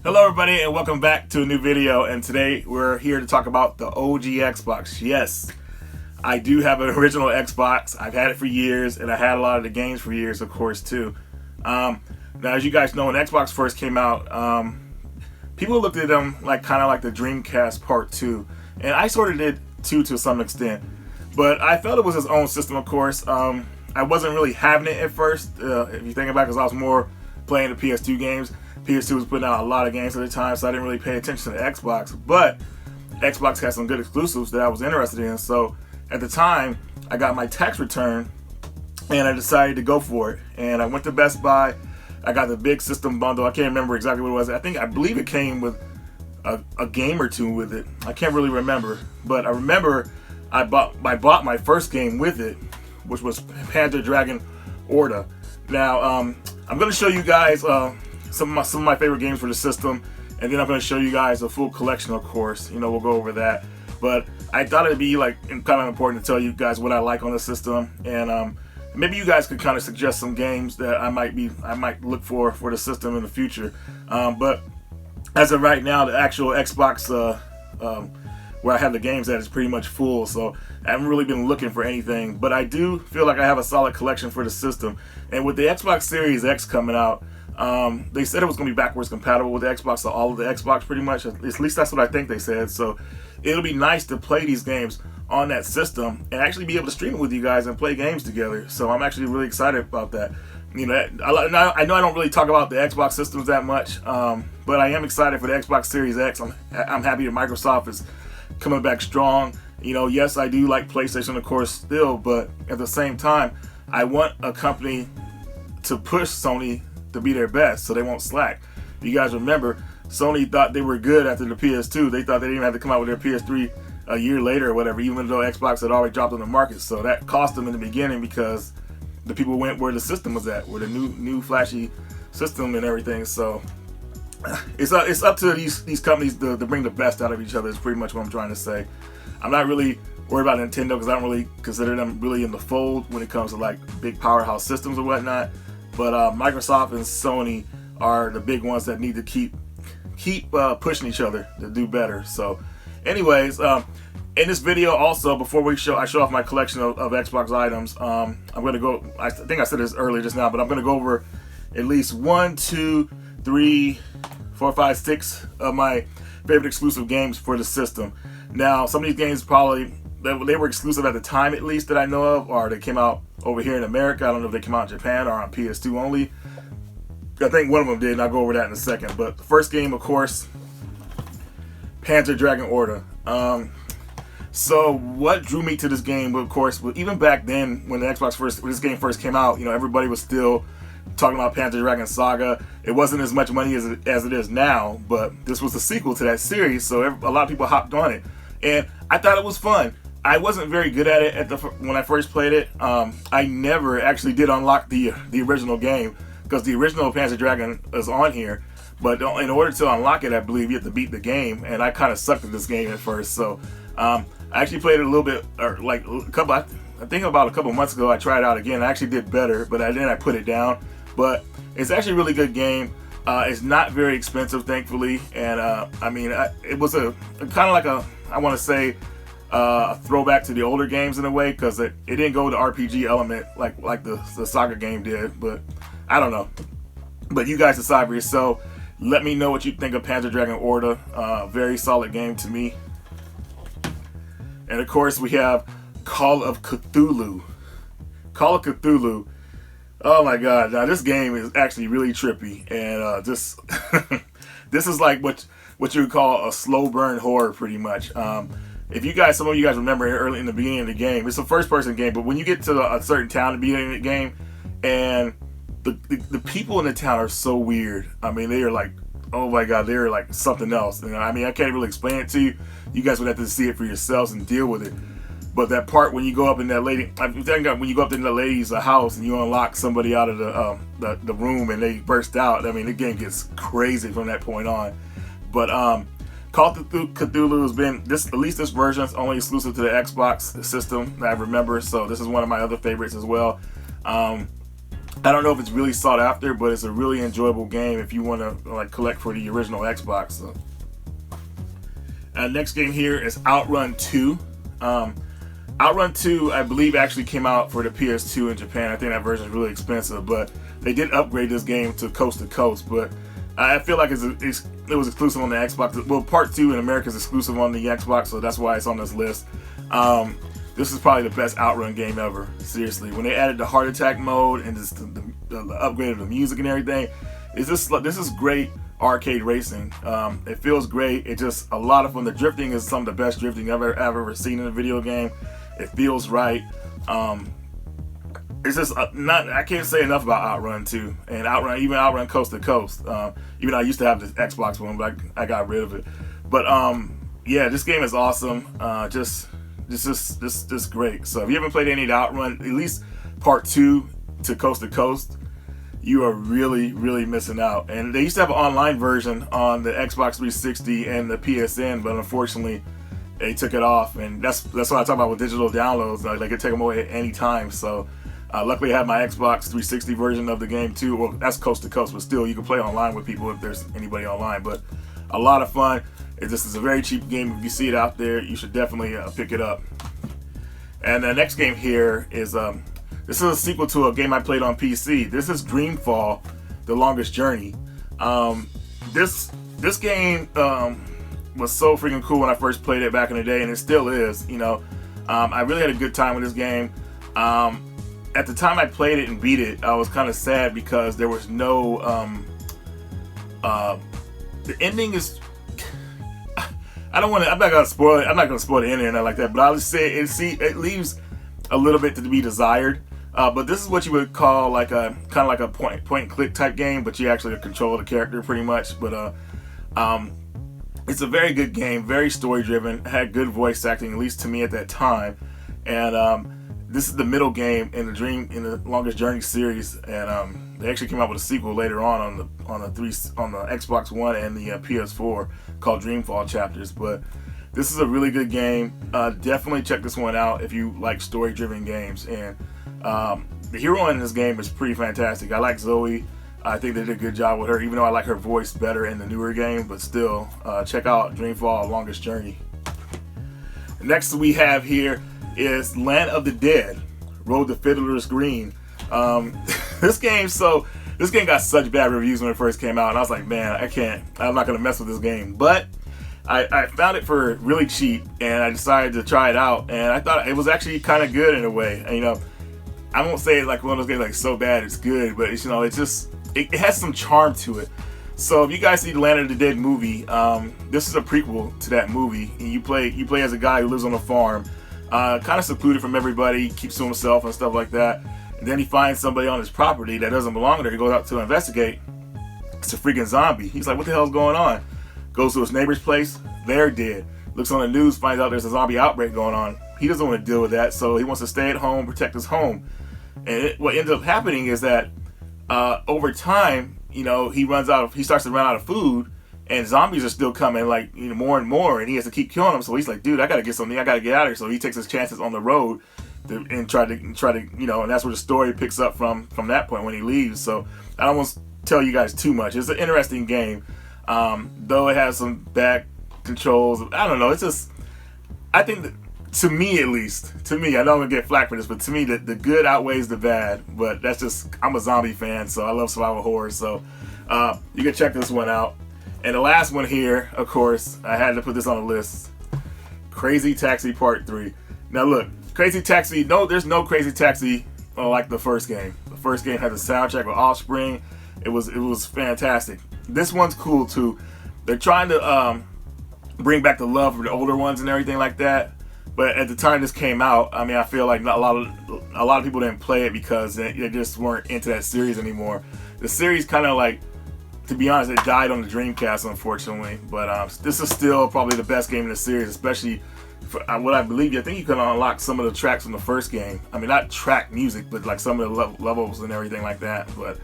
Hello everybody and welcome back to a new video, and today we're here to talk about the OG Xbox. Yes, I do have an original Xbox. I've had it for years and I had a lot of the games for years, of course, too. Now, as you guys know, when Xbox first came out, people looked at them like kind of like the Dreamcast Part 2, and I sort of did too to some extent, but I felt it was its own system, of course. I wasn't really having it at first, if you think about it, because I was more playing the PS2 games. PS2 was putting out a lot of games at the time, so I didn't really pay attention to Xbox. But Xbox had some good exclusives that I was interested in. So at the time, I got my tax return, and I decided to go for it. And I went to Best Buy. I got the big system bundle. I can't remember exactly what it was. I believe it came with a game or two with it. I can't really remember, but I remember I bought my first game with it, which was Panzer Dragoon Orta. Now, I'm going to show you guys some of my favorite games for the system, and then I'm going to show you guys a full collection, of course. We'll go over that. But I thought it'd be kind of important to tell you guys what I like on the system, and maybe you guys could kind of suggest some games that I might look for the system in the future. But as of right now, the actual Xbox where I have the games at is pretty much full, so I haven't really been looking for anything. But I do feel like I have a solid collection for the system, and with the Xbox Series X coming out, they said it was going to be backwards compatible with the Xbox, so all of the Xbox pretty much. At least that's what I think they said. So it'll be nice to play these games on that system and actually be able to stream it with you guys and play games together. So I'm actually really excited about that. I know I don't really talk about the Xbox systems that much, but I am excited for the Xbox Series X. I'm happy that Microsoft is coming back strong. Yes, I do like PlayStation, of course, still, but at the same time, I want a company to push Sony to be their best, so they won't slack. You guys remember, Sony thought they were good after the PS2. They thought they didn't even have to come out with their PS3 a year later or whatever, even though Xbox had already dropped on the market. So that cost them in the beginning, because the people went where the system was at, where the new flashy system and everything. So it's up to these companies to bring the best out of each other, is pretty much what I'm trying to say. I'm not really worried about Nintendo, because I don't really consider them really in the fold when it comes to like big powerhouse systems or whatnot. But Microsoft and Sony are the big ones that need to keep pushing each other to do better. So anyways, in this video also, before I show off my collection of Xbox items, I'm going to go, I think I said this earlier just now, but I'm going to go over at least 1, 2, 3, 4, 5, 6 of my favorite exclusive games for the system. Now, some of these games probably, they were exclusive at the time, at least, that I know of, or they came out over here in America. I don't know if they came out in Japan or on PS2 only. I think one of them did, and I'll go over that in a second. But the first game, of course, Panzer Dragoon Orta. So what drew me to this game, of course, even back then when this game first came out, everybody was still talking about Panzer Dragoon Saga. It wasn't as much money as it is now, but this was the sequel to that series, so a lot of people hopped on it, and I thought it was fun. I wasn't very good at it when I first played it. I never actually did unlock the original game, because the original Panzer Dragoon is on here, but in order to unlock it, I believe you have to beat the game, and I kind of sucked at this game at first. So I actually played it a little bit, or like I think about a couple months ago, I tried it out again. I actually did better, but then I put it down. But it's actually a really good game. It's not very expensive, thankfully, and it was a kind of like I want to say a throwback to the older games in a way, because it didn't go to RPG element like the Saga game did. But I don't know. But you guys decide for yourself. Let me know what you think of Panzer Dragoon Orta. Very solid game to me. And of course, we have Call of Cthulhu. Call of Cthulhu. Oh my God! Now this game is actually really trippy, and this is like what you would call a slow burn horror, pretty much. If some of you guys remember early in the beginning of the game, it's a first person game, but when you get to a certain town at the beginning of the game, and the people in the town are so weird. They are like, oh my God, they're like something else. I can't really explain it to you. You guys would have to see it for yourselves and deal with it. But that part when you go up in that lady, when you go up in the lady's house and you unlock somebody out of the room and they burst out, the game gets crazy from that point on. But Call of Cthulhu has been, at least this version is only exclusive to the Xbox system that I remember, so this is one of my other favorites as well. I don't know if it's really sought after, but it's a really enjoyable game if you want to like collect for the original Xbox. So. Next game here is Outrun 2. Outrun 2, I believe, actually came out for the PS2 in Japan. I think that version is really expensive, but they did upgrade this game to coast to coast. But I feel like it was exclusive on the Xbox. Well, Part 2 in America is exclusive on the Xbox, so that's why it's on this list. This is probably the best Outrun game ever. Seriously, when they added the heart attack mode and just the upgrade of the music and everything, this is great arcade racing. It feels great. It's just a lot of fun. The drifting is some of the best drifting I've ever seen in a video game. It feels right. It's just I can't say enough about Outrun 2 and Outrun Coast to Coast. Even though I used to have the Xbox one, but I got rid of it. But yeah, this game is awesome. Just great. So if you haven't played any of the Outrun, at least Part 2 to Coast, you are really missing out. And they used to have an online version on the Xbox 360 and the PSN, but unfortunately they took it off. And that's what I talk about with digital downloads. Like, they could take them away at any time. So luckily I have my Xbox 360 version of the game too. Well, that's coast to coast, but still you can play online with people if there's anybody online. But a lot of fun. This is a very cheap game. If you see it out there, you should definitely pick it up. And the next game here is this is a sequel to a game I played on PC. This is Dreamfall: The Longest Journey. This game was so freaking cool when I first played it back in the day, and it still is. You know, I really had a good time with this game. At the time I played it and beat it, I was kind of sad because there was no. The ending is. I'm not gonna spoil it. I'm not gonna spoil the ending or nothing like that. But I'll just say it leaves a little bit to be desired. But this is what you would call like a kind of like a point and click type game, but you actually control the character pretty much. But it's a very good game, very story driven. Had good voice acting, at least to me at that time. And this is the middle game in the Longest Journey series. And they actually came out with a sequel later on the Xbox One and the PS4 called Dreamfall Chapters. But this is a really good game. Definitely check this one out if you like story driven games. And the hero in this game is pretty fantastic. I like Zoe. I think they did a good job with her, even though I like her voice better in the newer game. But still, check out Dreamfall: Longest Journey. Next we have here is Land of the Dead: Road to Fiddler's Green. This game got such bad reviews when it first came out, and I was like, man, I'm not gonna mess with this game. But I found it for really cheap, and I decided to try it out, and I thought it was actually kind of good in a way. And, you know, I won't say it's like one of those games like so bad it's good, but it's, you know, it has some charm to it. So if you guys see the Land of the Dead movie, this is a prequel to that movie, and you play as a guy who lives on a farm, kind of secluded from everybody, keeps to himself and stuff like that. And then he finds somebody on his property that doesn't belong there. He goes out to investigate. It's a freaking zombie. He's like, what the hell's going on? Goes to his neighbor's place. They're dead. Looks on the news, finds out there's a zombie outbreak going on. He doesn't want to deal with that, so he wants to stay at home, protect his home. And what ends up happening is that over time, you know, he starts to run out of food, and zombies are still coming, like, you know, more and more, and he has to keep killing them. So he's like, dude, I gotta get something. I gotta get out of here. So he takes his chances on the road and try to, you know, and that's where the story picks up from that point when he leaves. So I don't want to tell you guys too much. It's an interesting game, though it has some bad controls. I don't know. It's just, I think that, to me at least, I know I'm gonna get flack for this, but to me the good outweighs the bad. But that's just, I'm a zombie fan, so I love survival horror. So you can check this one out. And the last one here, of course, I had to put this on the list. Crazy Taxi Part 3. Now look, Crazy Taxi, there's no Crazy Taxi like the first game. The first game had the soundtrack with Offspring. It was fantastic. This one's cool too. They're trying to bring back the love for the older ones and everything like that. But at the time this came out, I mean, I feel like a lot of people didn't play it because they just weren't into that series anymore. The series kind of, like, to be honest, it died on the Dreamcast, unfortunately. But this is still probably the best game in the series, especially for what I believe. I think you can unlock some of the tracks from the first game. I mean, not track music, but like some of the levels and everything like that. But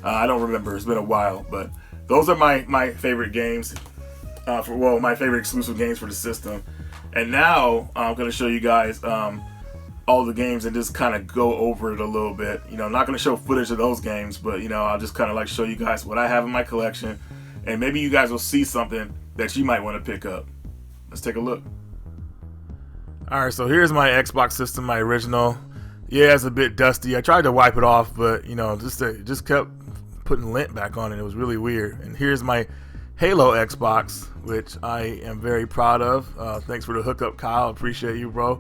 I don't remember. It's been a while. But those are my favorite games. My favorite exclusive games for the system. And now I'm going to show you guys all the games and just kind of go over it a little bit. You know, I'm not going to show footage of those games, but, you know, I'll just kind of like show you guys what I have in my collection, and maybe you guys will see something that you might want to pick up. Let's take a look. Alright, so here's my Xbox system, my original. Yeah, it's a bit dusty. I tried to wipe it off, but, you know, just kept putting lint back on it. It was really weird. And here's my Halo Xbox, which I am very proud of. Thanks for the hookup, Kyle. Appreciate you, bro.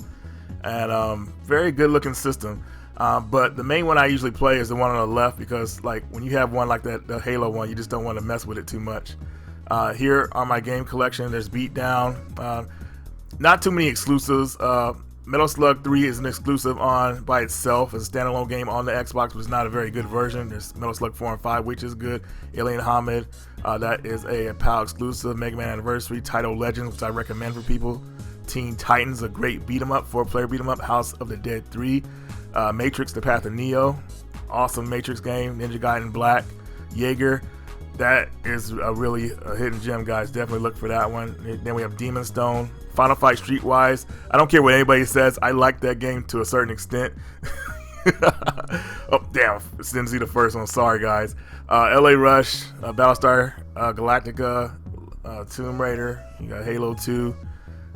And very good looking system. But the main one I usually play is the one on the left, because like when you have one like that, the Halo one, you just don't want to mess with it too much. Here are my game collection. There's Beatdown. Not too many exclusives. Metal Slug 3 is an exclusive on by itself as a standalone game on the Xbox, but it's not a very good version. There's Metal Slug 4 and 5, which is good. Alien Hamid, that is a PAL exclusive. Mega Man Anniversary, Title Legends, which I recommend for people. Teen Titans, a great beat 'em up, 4-player beat 'em up. House of the Dead 3, Matrix: The Path of Neo, awesome Matrix game. Ninja Gaiden Black, Jaeger, that is a really a hidden gem, guys. Definitely look for that one. Then we have Demon Stone, Final Fight Streetwise. I don't care what anybody says, I like that game to a certain extent. Oh damn, it's didn't see the first one. Sorry guys. LA Rush, Battlestar Galactica, Tomb Raider. You got Halo 2.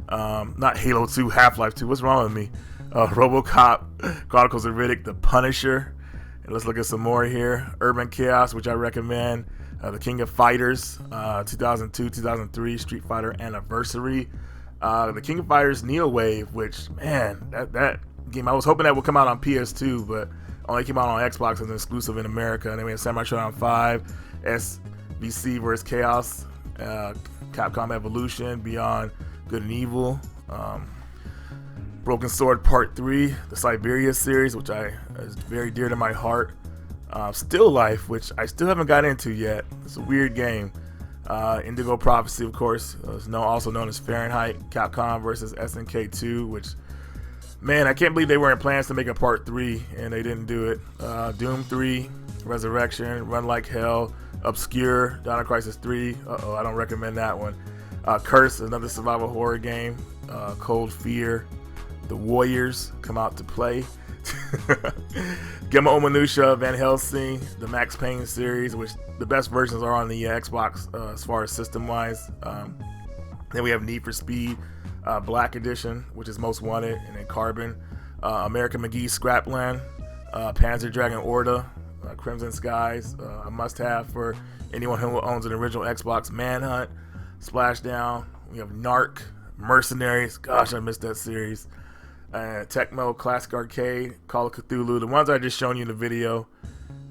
Not Halo 2, Half-Life 2. What's wrong with me? RoboCop, Chronicles of Riddick, The Punisher. And let's look at some more here. Urban Chaos, which I recommend. The King of Fighters, 2002, 2003, Street Fighter Anniversary. The King of Fighters Neo Wave, which, man, that game, I was hoping that would come out on PS2, but only came out on Xbox as an exclusive in America. And then we have Samurai Showdown 5, SVC vs. Chaos, Capcom Evolution, Beyond Good and Evil, Broken Sword Part 3, the Siberia series, which is very dear to my heart. Still Life, which I still haven't got into yet. It's a weird game. Indigo Prophecy, of course, also known as Fahrenheit. Capcom versus SNK 2, which, man, I can't believe they weren't plans to make a part 3 and they didn't do it. Doom 3, Resurrection, Run Like Hell, Obscure, Dino Crisis 3. I don't recommend that one. Curse, another survival horror game. Cold Fear, The Warriors come out to play. Gemma Omanusha, Van Helsing, the Max Payne series, which the best versions are on the Xbox as far as system wise. Then we have Need for Speed Black Edition, which is Most Wanted, and then Carbon, American McGee Scrapland, Panzer Dragoon Orta, Crimson Skies, a must-have for anyone who owns an original Xbox. Manhunt, Splashdown. We have Narc, Mercenaries. Gosh, I missed that series. Tecmo Classic Arcade, Call of Cthulhu, the ones I just shown you in the video,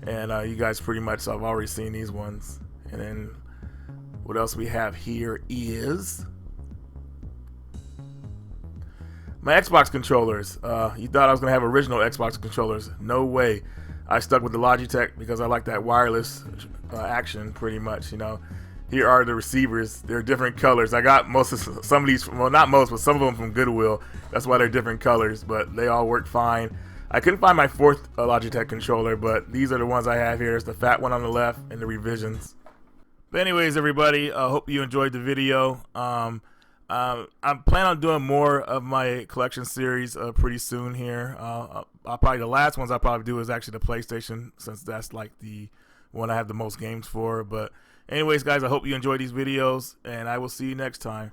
and you guys pretty much have already seen these ones. And then what else we have here is my Xbox controllers. You thought I was gonna have original Xbox controllers? No way. I stuck with the Logitech because I like that wireless action pretty much. You know, here are the receivers. They're different colors. I got some of these, well, not most, but some of them from Goodwill. That's why they're different colors, but they all work fine. I couldn't find my fourth Logitech controller, but these are the ones I have here. There's the fat one on the left and the revisions. But anyways, everybody, I hope you enjoyed the video. I'm planning on doing more of my collection series pretty soon here. Probably the last ones I'll probably do is actually the PlayStation, since that's like the one I have the most games for. But anyways, guys, I hope you enjoyed these videos, and I will see you next time.